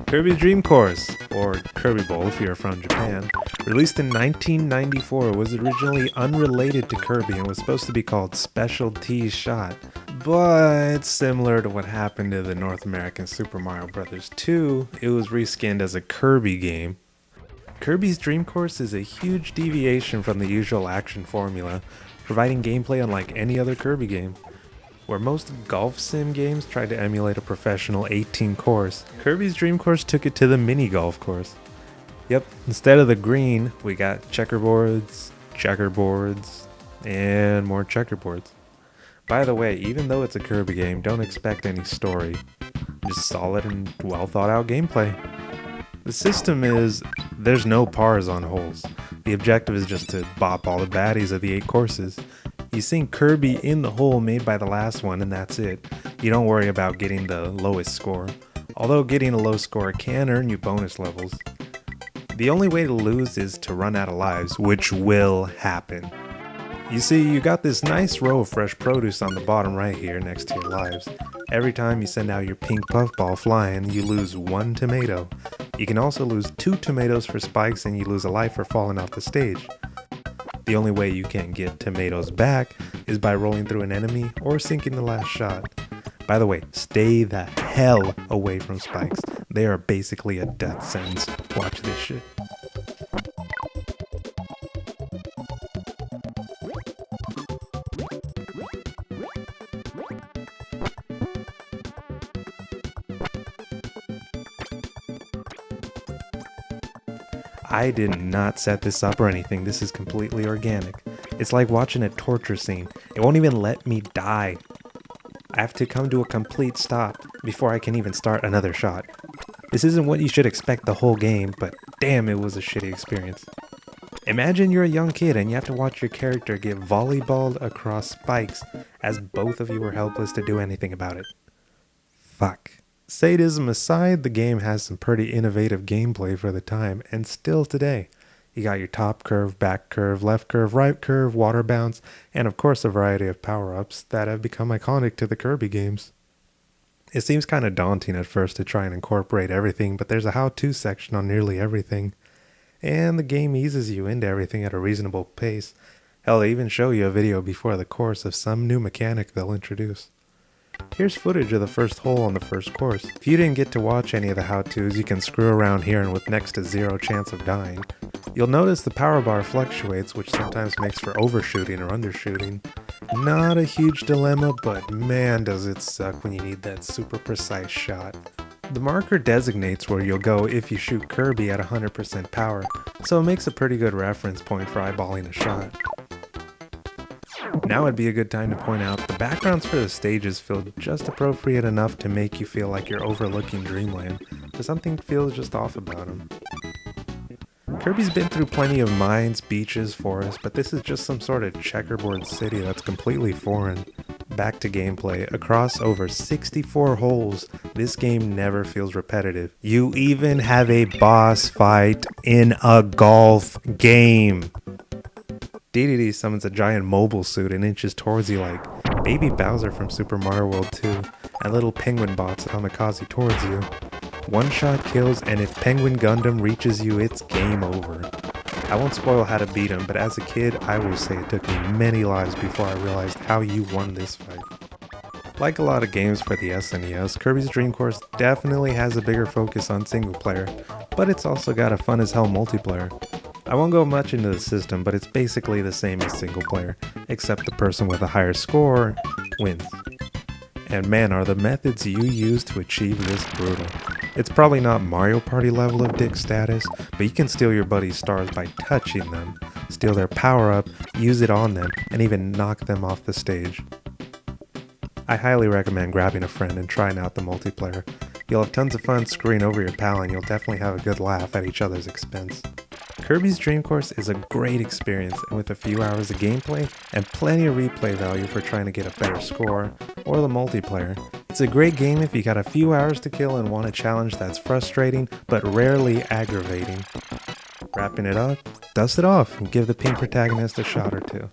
Kirby's Dream Course, or Kirby Bowl if you're from Japan, released in 1994, was originally unrelated to Kirby and was supposed to be called Special T Shot. But similar to what happened to the North American Super Mario Bros. 2, it was reskinned as a Kirby game. Kirby's Dream Course is a huge deviation from the usual action formula, providing gameplay unlike any other Kirby game. Where most golf sim games tried to emulate a professional 18 course, Kirby's Dream Course took it to the mini golf course. Yep, instead of the green, we got checkerboards, and more checkerboards. By the way, even though it's a Kirby game, don't expect any story. Just solid and well thought out gameplay. The system is, there's no pars on holes. The objective is just to bop all the baddies of the 8 courses. You sink Kirby in the hole made by the last one and that's it. You don't worry about getting the lowest score. Although getting a low score can earn you bonus levels. The only way to lose is to run out of lives, which will happen. You see, you got this nice row of fresh produce on the bottom right here next to your lives. Every time you send out your pink puffball flying, you lose 1 tomato. You can also lose 2 tomatoes for spikes and you lose a life for falling off the stage. The only way you can get tomatoes back is by rolling through an enemy or sinking the last shot. By the way, stay the hell away from spikes. They are basically a death sentence. Watch this shit. I did not set this up or anything, this is completely organic. It's like watching a torture scene. It won't even let me die. I have to come to a complete stop before I can even start another shot. This isn't what you should expect the whole game, but damn, it was a shitty experience. Imagine you're a young kid and you have to watch your character get volleyballed across spikes as both of you are helpless to do anything about it. Fuck. Sadism aside, the game has some pretty innovative gameplay for the time, and still today. You got your top curve, back curve, left curve, right curve, water bounce, and of course a variety of power-ups that have become iconic to the Kirby games. It seems kind of daunting at first to try and incorporate everything, but there's a how-to section on nearly everything, and the game eases you into everything at a reasonable pace. Hell, they even show you a video before the course of some new mechanic they'll introduce. Here's footage of the first hole on the first course. If you didn't get to watch any of the how-tos, you can screw around here and with next to 0 chance of dying. You'll notice the power bar fluctuates, which sometimes makes for overshooting or undershooting. Not a huge dilemma, but man does it suck when you need that super precise shot. The marker designates where you'll go if you shoot Kirby at 100% power, so it makes a pretty good reference point for eyeballing a shot. Now would be a good time to point out the backgrounds for the stages feel just appropriate enough to make you feel like you're overlooking Dreamland, but something feels just off about them. Kirby's been through plenty of mines, beaches, forests, but this is just some sort of checkerboard city that's completely foreign. Back to gameplay, across over 64 holes, this game never feels repetitive. You even have a boss fight in a golf game! DDD summons a giant mobile suit and inches towards you like Baby Bowser from Super Mario World 2, and little penguin bots kamikaze towards you. One shot kills, and if Penguin Gundam reaches you, it's game over. I won't spoil how to beat him, but as a kid, I will say it took me many lives before I realized how you won this fight. Like a lot of games for the SNES, Kirby's Dream Course definitely has a bigger focus on single player, but it's also got a fun as hell multiplayer. I won't go much into the system, but it's basically the same as single player, except the person with a higher score wins. And man, are the methods you use to achieve this brutal. It's probably not Mario Party level of dick status, but you can steal your buddy's stars by touching them, steal their power up, use it on them, and even knock them off the stage. I highly recommend grabbing a friend and trying out the multiplayer. You'll have tons of fun screwing over your pal and you'll definitely have a good laugh at each other's expense. Kirby's Dream Course is a great experience, and with a few hours of gameplay and plenty of replay value for trying to get a better score, or the multiplayer. It's a great game if you got a few hours to kill and want a challenge that's frustrating but rarely aggravating. Wrapping it up, dust it off and give the pink protagonist a shot or two.